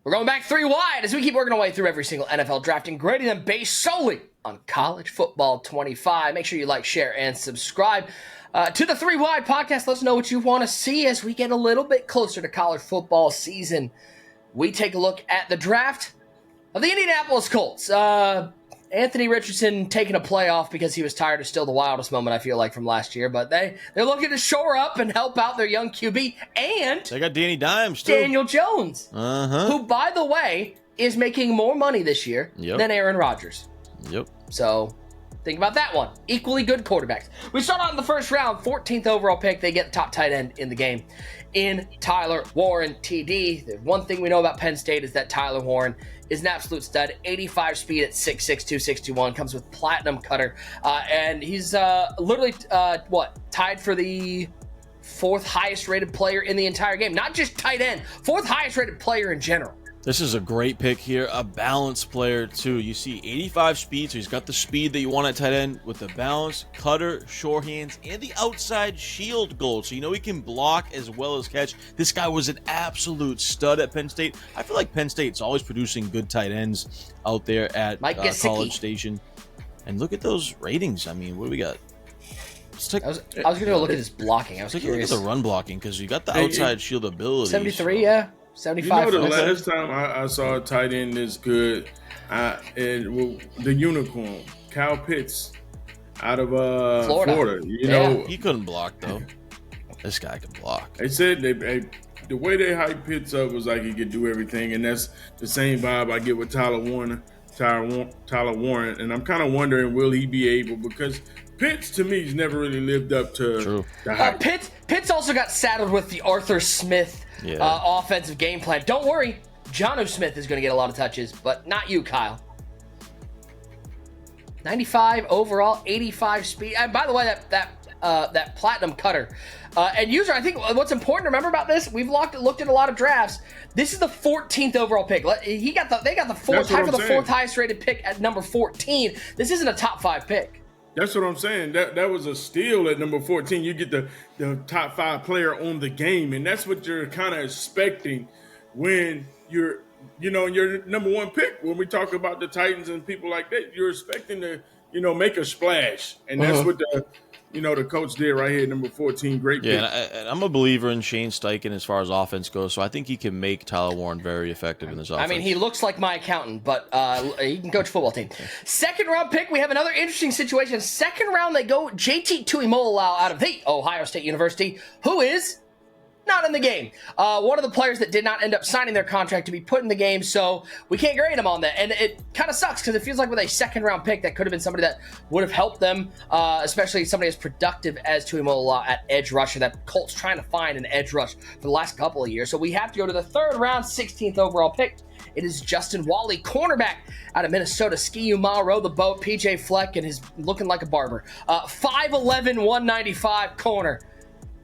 We're going back 3 wide as we keep working our way through every single NFL draft and grading them based solely on college football 25. Make sure you like, share, and subscribe to the 3 Wide podcast. Let us know what you want to see as we get a little bit closer to college football season. We take a look at the draft of the Indianapolis Colts. Anthony Richardson taking a playoff because he was tired is still the wildest moment, I feel like, from last year. But they're looking to shore up and help out their young QB. And they got Danny Dimes, too. Daniel Jones, who, by the way, is making more money this year than Aaron Rodgers. Yep. So think about that one. Equally good quarterbacks. We start out in the first round, 14th overall pick. They get the top tight end in the game in Tyler Warren, TD. The one thing we know about Penn State is that Tyler Warren is an absolute stud. 85 speed at 6'6", 261. Comes with platinum cutter. And he's literally, tied for the 4th highest rated player in the entire game. Not just tight end, 4th highest rated player in general. This is a great pick here, a balanced player too. You see 85 speed, so he's got the speed that you want at tight end with the balance, cutter, short hands, and the outside shield goal. So you know he can block as well as catch. This guy was an absolute stud at Penn State. I feel like Penn State's always producing good tight ends out there at College Station. And look at those ratings. I mean, what do we got? I was going to go look at his blocking. I was curious. Look at the run blocking because you got the outside shield ability. 73, yeah. 75. You know, the last time I saw a tight end this good, the unicorn, Kyle Pitts, out of Florida. You know, he couldn't block though. This guy can block. They said the way they hyped Pitts up was like he could do everything, and that's the same vibe I get with Tyler Warren. And I'm kind of wondering, will he be able, because Pitts to me has never really lived up to the hype. Pitts also got saddled with the Arthur Smith offensive game plan. Don't worry, Jonnu Smith is going to get a lot of touches, but not you, Kyle. 95 overall, 85 speed. And by the way, that platinum cutter. And user, I think what's important to remember about this, we've looked at a lot of drafts. This is the 14th overall pick. They got the 4th highest rated pick at number 14. This isn't a top 5 pick. That's what I'm saying. That was a steal at number 14. You get the top 5 player on the game, and that's what you're kind of expecting when you're, your number 1 pick. When we talk about the Titans and people like that, you're expecting to, make a splash, and that's what the coach did right here, number 14. Great pick. Yeah, and I'm a believer in Shane Steichen as far as offense goes, so I think he can make Tyler Warren very effective in this offense. I mean, he looks like my accountant, but he can coach a football team. 2nd round pick, we have another interesting situation. 2nd round, they go JT Tuimoloau out of the Ohio State University, who is not in the game. One of the players that did not end up signing their contract to be put in the game, so we can't grade him on that. And it kind of sucks because it feels like with a 2nd round pick, that could have been somebody that would have helped them, especially somebody as productive as Tuimoloau at edge rusher. That Colts trying to find an edge rush for the last couple of years. So we have to go to the 3rd round, 16th overall pick. It is Justin Wally, cornerback out of Minnesota. Ski Row the boat, PJ Fleck, and his looking like a barber. 5'11", 195 corner.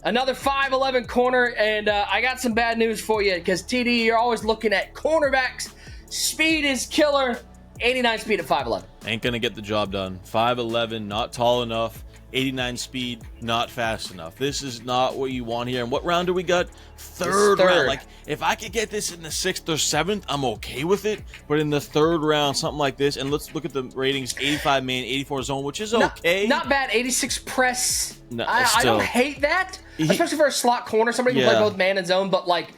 Another 5'11 corner, and I got some bad news for you because, TD, you're always looking at cornerbacks. Speed is killer. 89 speed at 5'11. Ain't going to get the job done. 5'11", not tall enough. 89 speed, not fast enough. This is not what you want here. And what round do we got? Third round. Like, if I could get this in the 6th or 7th, I'm okay with it. But in the 3rd round, something like this, and let's look at the ratings, 85 man, 84 zone, which is okay. Not bad. 86 press. No, I don't hate that, especially for a slot corner. Somebody can play both man and zone, but like,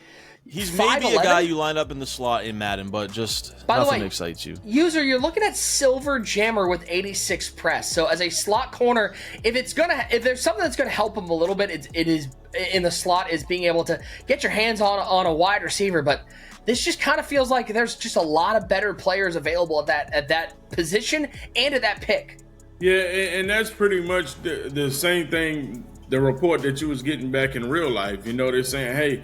he's 5'11"? maybe a guy you line up in the slot in Madden, but just nothing excites you. User, you're looking at Silver Jammer with 86 press. So as a slot corner, if there's something that's gonna help him a little bit, it is in the slot is being able to get your hands on a wide receiver. But this just kind of feels like there's just a lot of better players available at that position and at that pick. Yeah, and that's pretty much the same thing. The report that you was getting back in real life. They're saying, hey,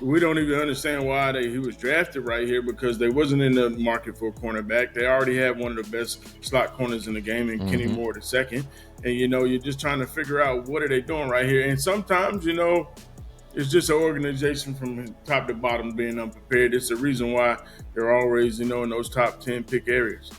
we don't even understand why he was drafted right here because they wasn't in the market for a cornerback. They already have one of the best slot corners in the game in Kenny Moore II. And, you're just trying to figure out what are they doing right here. And sometimes, it's just an organization from top to bottom being unprepared. It's the reason why they're always, in those top 10 pick areas.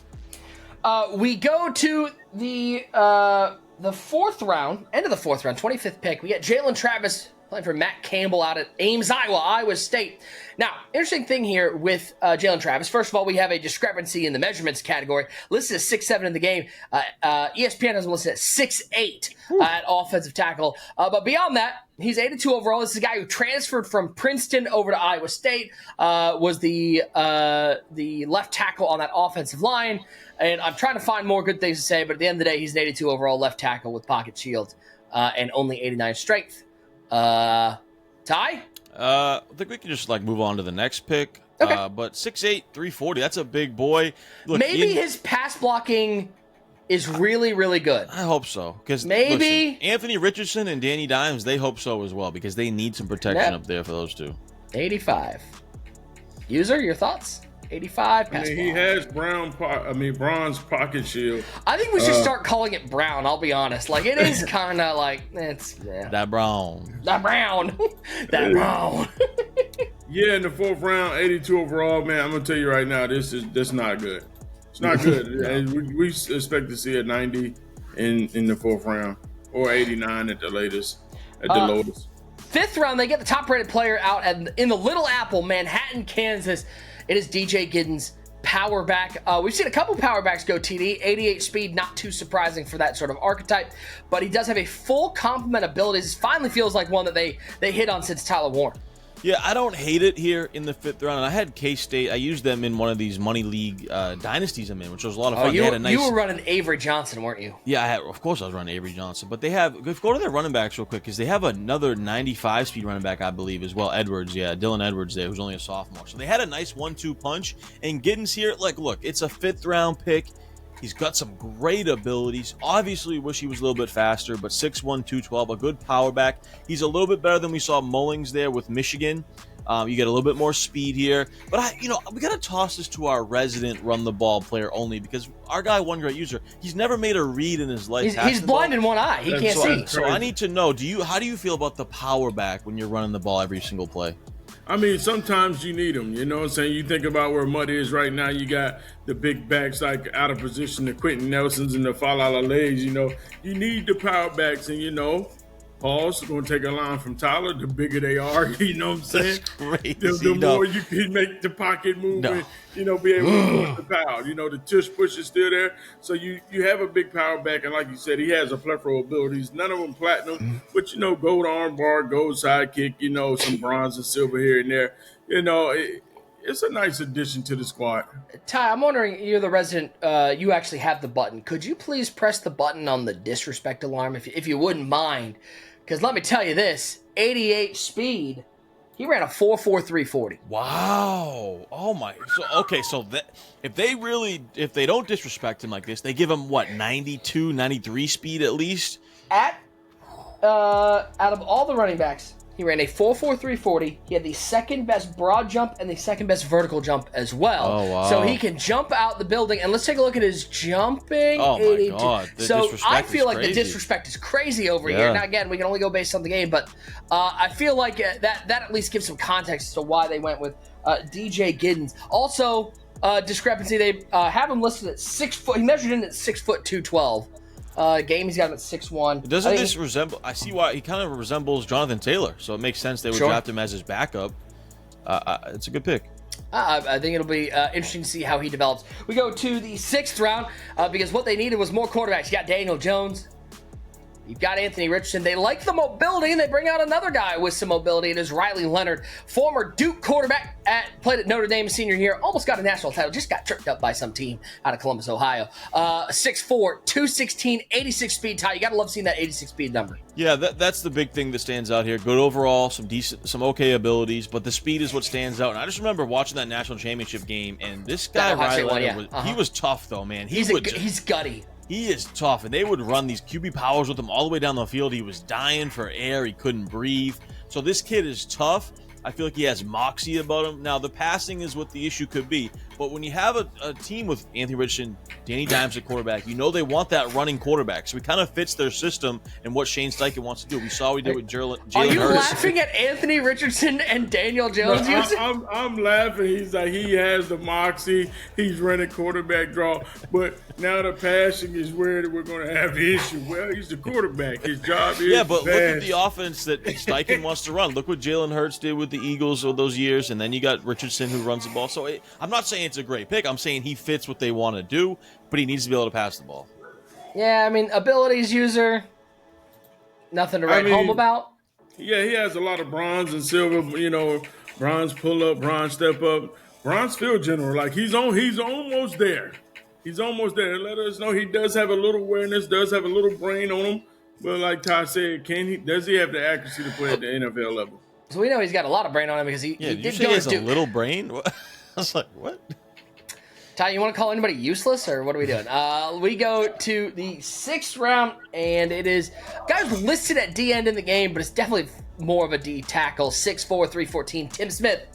We go to the 4th round, end of the 4th round, 25th pick. We get Jalen Travis playing for Matt Campbell out at Ames, Iowa State. Now, interesting thing here with Jalen Travis. First of all, we have a discrepancy in the measurements category. Listed as 6'7" in the game. ESPN has him listed at 6'8" at offensive tackle. But beyond that, he's 82 overall. This is a guy who transferred from Princeton over to Iowa State. Was the left tackle on that offensive line. And I'm trying to find more good things to say, but at the end of the day, he's an 82 overall left tackle with pocket shield and only 89 strength. Ty? I think we can just move on to the next pick. Okay. But 6'8", 340, that's a big boy. Look, maybe his pass blocking is really, really good. I hope so. Because maybe Anthony Richardson and Danny Dimes, they hope so as well because they need some protection up there for those two. 85. User, your thoughts? 85 pass he has bronze pocket shield. I think we should start calling it brown, I'll be honest. It is kind of that brown. That brown. That brown. Yeah, in the 4th round, 82 overall, man, I'm going to tell you right now, that's not good. It's not good. And we expect to see a 90 in the 4th round or 89 at the latest, at the lowest. 5th round, they get the top-rated player out in the Little Apple, Manhattan, Kansas. It is DJ Giddens, power back. We've seen a couple power backs go TD. 88 speed, not too surprising for that sort of archetype, but he does have a full complement of abilities. This finally feels like one that they hit on since Tyler Warren. Yeah, I don't hate it here in the 5th round. And I had K-State. I used them in one of these Money League dynasties I'm in, which was a lot of fun. You were running Avery Johnson, weren't you? Yeah, of course I was running Avery Johnson. But they have, go to their running backs real quick, because they have another 95-speed running back, I believe, as well. Edwards, Dylan Edwards there, who's only a sophomore. So they had a nice 1-2 punch. And Giddens here, look, it's a 5th round pick. He's got some great abilities. Obviously, wish he was a little bit faster, but 6'1", 212, a good power back. He's a little bit better than we saw Mullings there with Michigan. You get a little bit more speed here. But, we got to toss this to our resident run-the-ball player only because our guy, OneGreatUser, he's never made a read in his life. He's blind in one eye. He can't see. So I need to know, how do you feel about the power back when you're running the ball every single play? I mean, sometimes you need them, you know what I'm saying? You think about where Mud is right now, you got the big backs out of position, the Quentin Nelsons and the Falalale's, you need the power backs and, Paul's going to take a line from Tyler, the bigger they are, you know what I'm saying? That's crazy. The more you can make the pocket move and, be able to push the power. The tush push is still there. So you have a big power back, and like you said, he has a plethora of abilities. None of them platinum, but, gold arm bar, gold sidekick, some bronze and silver here and there. It's a nice addition to the squad. Ty, I'm wondering, you're the resident, you actually have the button. Could you please press the button on the disrespect alarm if you wouldn't mind? Because let me tell you this, 88 speed, he ran a 4.4340. Wow. Oh my. So if they don't disrespect him like this, they give him 92, 93 speed at least? Out of all the running backs, he ran a 4.4340. He had the second best broad jump and the second best vertical jump as well. Oh, wow. So he can jump out the building. And let's take a look at his jumping. Oh, 82. my God. So I feel like the disrespect is crazy over here. Now, again, we can only go based on the game, but I feel like that at least gives some context as to why they went with DJ Giddens. Also, discrepancy, they have him listed at 6 foot. He measured in at 6 foot 212. Game, he's got him at 6'1". Doesn't this resemble? I see why he kind of resembles Jonathan Taylor, so it makes sense they would draft him as his backup. It's a good pick. I think it'll be interesting to see how he develops. We go to the 6th round because what they needed was more quarterbacks. You got Daniel Jones. You've got Anthony Richardson. They like the mobility, and they bring out another guy with some mobility. It is Riley Leonard, former Duke quarterback, played at Notre Dame senior year, almost got a national title, just got tripped up by some team out of Columbus, Ohio. 6'4", 216, 86 speed. Ty, you got to love seeing that 86 speed number. Yeah, that's the big thing that stands out here. Good overall, some okay abilities, but the speed is what stands out. And I just remember watching that national championship game, and this guy, Riley Leonard, he was tough, though, man. He's gutty. He is tough, and they would run these QB powers with him all the way down the field. He was dying for air. He couldn't breathe. So this kid is tough. I feel like he has moxie about him. Now, the passing is what the issue could be. But when you have a team with Anthony Richardson, Danny Dimes at quarterback, you know they want that running quarterback. So it kind of fits their system and what Shane Steichen wants to do. We saw what he did with Jalen Hurts. Are you laughing at Anthony Richardson and Daniel Jones? No, I'm laughing. He's like, he has the moxie. He's running quarterback draw. But now the passing is where we're going to have the issue. Well, he's the quarterback. His job is Yeah, but fast. look at the offense that Steichen wants to run. Look what Jalen Hurts did with the Eagles all those years, and then you got Richardson who runs the ball. So I'm not saying it's a great pick. I'm saying he fits what they want to do, but he needs to be able to pass the ball. Yeah, I mean, abilities user, nothing to write home about. Yeah, he has a lot of bronze and silver, bronze pull up, bronze step up, bronze field general. Like he's almost there. He's almost there. Let us know he does have a little awareness, does have a little brain on him. But like Ty said, does he have the accuracy to play at the NFL level? So we know he's got a lot of brain on him because he did you did say go he has to a little brain? I was like, what? Ty, you want to call anybody useless, or what are we doing? We go to the 6th round, and it is guys listed at D end in the game, but it's definitely more of a D tackle. 6'4", 314, Tim Smith.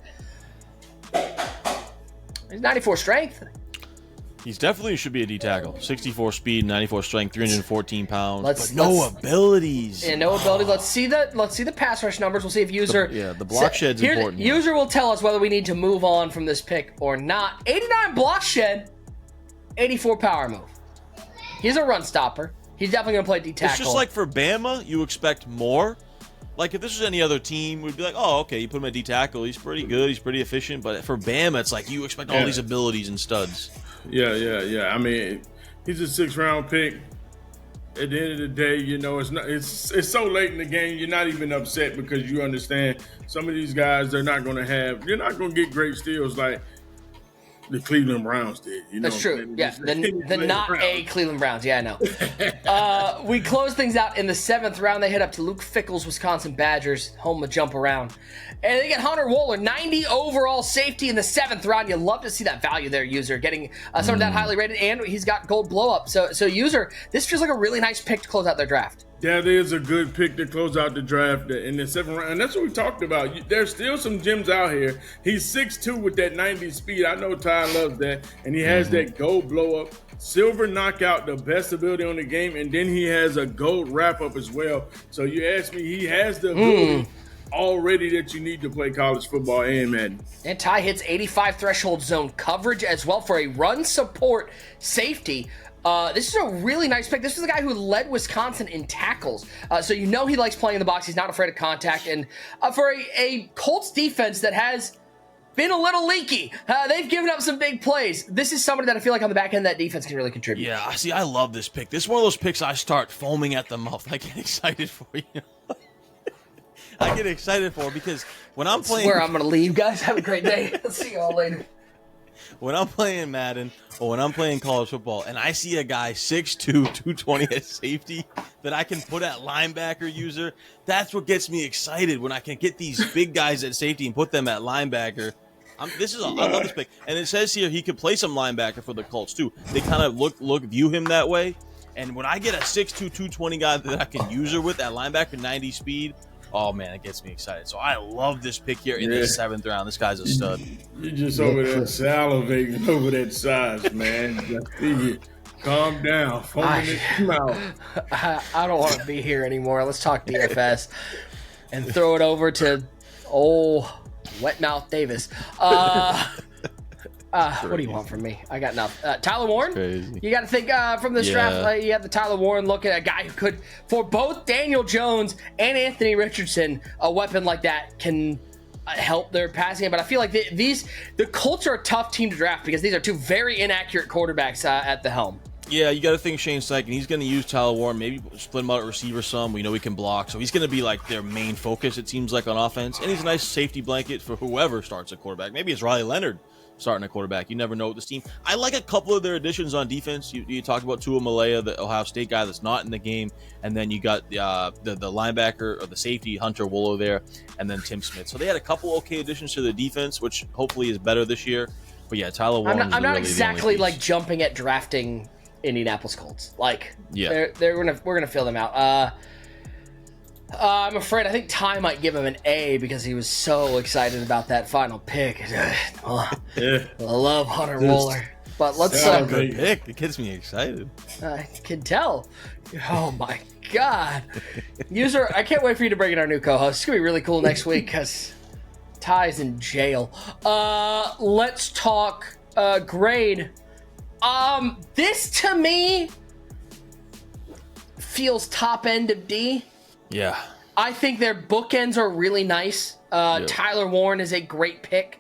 He's 94 strength. He's definitely should be a D tackle. 64 speed, 94 strength, 314 pounds, but no abilities. Yeah, no ability. Let's see the pass rush numbers. We'll see if user. The block shed's important. User will tell us whether we need to move on from this pick or not. 89 block shed, 84 power move. He's a run stopper. He's definitely gonna play D tackle. It's just like for Bama, you expect more. Like if this was any other team, we'd be like, oh, okay, you put him at D tackle. He's pretty good. He's pretty efficient. But for Bama, it's like you expect all these abilities and studs. Yeah. I mean, he's a 6th round pick. At the end of the day, it's so late in the game. You're not even upset because you understand some of these guys. You're not going to get great steals like the Cleveland Browns did. That's true. Yeah, the not a Cleveland Browns. Yeah, I know. We close things out in the 7th round. They head up to Luke Fickell's Wisconsin Badgers, home of jump around. And they get Hunter Wohler, 90 overall safety in the 7th round. You love to see that value there, user, getting someone that highly rated, and he's got gold blow up. So user, this feels like a really nice pick to close out their draft. That is a good pick to close out the draft in the 7th round. And that's what we talked about. There's still some gems out here. He's 6'2" with that 90 speed. I know Ty loves that. And he has that gold blow up, silver knockout, the best ability on the game. And then he has a gold wrap up as well. So you ask me, he has the ability already that you need to play college football and Madden. And Ty hits 85 threshold zone coverage as well for a run support safety. This is a really nice pick. This is a guy who led Wisconsin in tackles. So he likes playing in the box. He's not afraid of contact. And for a Colts defense that has been a little leaky, they've given up some big plays. This is somebody that I feel like on the back end of that defense can really contribute. Yeah, see, I love this pick. This is one of those picks I start foaming at the mouth. I get excited for you. I get excited for because when I'm playing... I swear I'm going to leave, guys. Have a great day. I'll see you all later. When I'm playing Madden or when I'm playing college football and I see a guy 6'2", 220 at safety that I can put at linebacker user, that's what gets me excited when I can get these big guys at safety and put them at linebacker. I love this pick. And it says here he could play some linebacker for the Colts too. They kind of view him that way. And when I get a 6'2", 220 guy that I can user with at linebacker, 90 speed, oh man, it gets me excited. So I love this pick here in the 7th round. This guy's a stud. You're just over there salivating over that size, man. Calm down. Foaming at your mouth. I don't want to be here anymore. Let's talk DFS and throw it over to old wet mouth Davis. What do you want from me? I got nothing. Tyler Warren? Crazy. You got to think from this draft, you have the Tyler Warren look at a guy who could, for both Daniel Jones and Anthony Richardson, a weapon like that can help their passing game. But I feel like the Colts are a tough team to draft because these are two very inaccurate quarterbacks at the helm. Yeah, you got to think Shane Steichen. He's going to use Tyler Warren, maybe split him out at receiver some. We know he can block, so he's going to be like their main focus, it seems like, on offense. And he's a nice safety blanket for whoever starts at quarterback. Maybe it's Riley Leonard starting a quarterback. You never know with this team. I like a couple of their additions on defense. You talked about Tua Malaya, the Ohio State guy that's not in the game, and then you got the linebacker or the safety Hunter Wohler there, and then Tim Smith. So they had a couple okay additions to the defense, which hopefully is better this year. But yeah, Tyler Warren. I'm not exactly like jumping at drafting Indianapolis Colts. Like, we're gonna fill them out. I'm afraid I think Ty might give him an A because he was so excited about that final pick. I love Hunter Wohler. But let's good pick. It gets me excited. I can tell. Oh my God. User, I can't wait for you to bring in our new co-host. It's gonna be really cool next week because Ty's in jail. Let's talk grade. This to me feels top end of D. Yeah. I think their bookends are really nice. Tyler Warren is a great pick.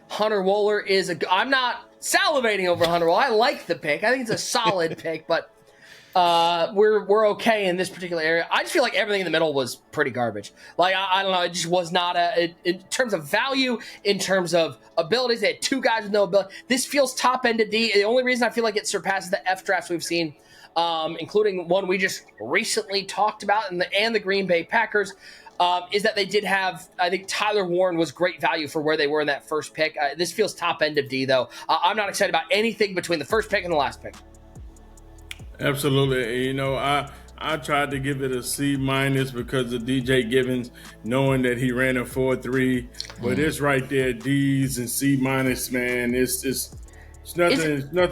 Hunter Wohler is I'm not salivating over Hunter Wohler. I like the pick. I think it's a solid pick, but we're okay in this particular area. I just feel like everything in the middle was pretty garbage. Like, I don't know. It just was not in terms of value, in terms of abilities. They had two guys with no ability. This feels top end of D. The only reason I feel like it surpasses the F drafts we've seen, including one we just recently talked about and the Green Bay Packers, is that they did have, I think Tyler Warren was great value for where they were in that first pick. This feels top end of D, though. I'm not excited about anything between the first pick and the last pick. Absolutely. You know, I tried to give it a C- because of DJ Givens, knowing that he ran a 4.3. But it's right there, D's and C-, man. It's nothing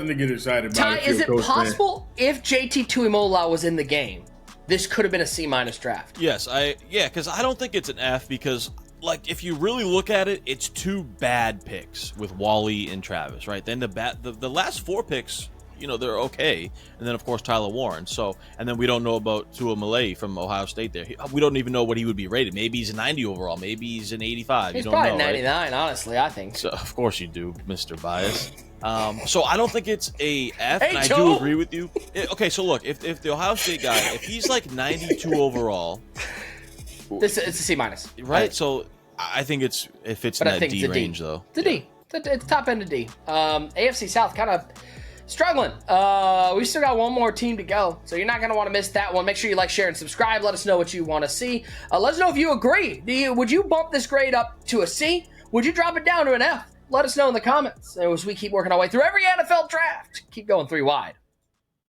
to get excited about. Ty, is it possible if JT Tuimoloau was in the game, this could have been a C- draft? Yes, because I don't think it's an F because, like, if you really look at it, it's two bad picks with Wally and Travis, right? Then the last four picks, you know, they're okay, and then of course Tyler Warren. So, and then we don't know about Tua Malay from Ohio State. There, we don't even know what he would be rated. Maybe he's a 90 overall. Maybe he's an 85. He's you don't probably know, 99. Right? Honestly, I think. So, of course you do, Mr. Bias. So I don't think it's a F, and I Joe. do agree with you. Okay, so look, if the Ohio State guy, if he's like 92 overall, it's a C-, right? So I think it fits in that D range, though. It's a D. It's top end of D. AFC South kind of struggling. We still got one more team to go, so you're not going to want to miss that one. Make sure you like, share, and subscribe. Let us know what you want to see. Let us know if you agree. Would you bump this grade up to a C? Would you drop it down to an F? Let us know in the comments as we keep working our way through every NFL draft. Keep going 3 wide.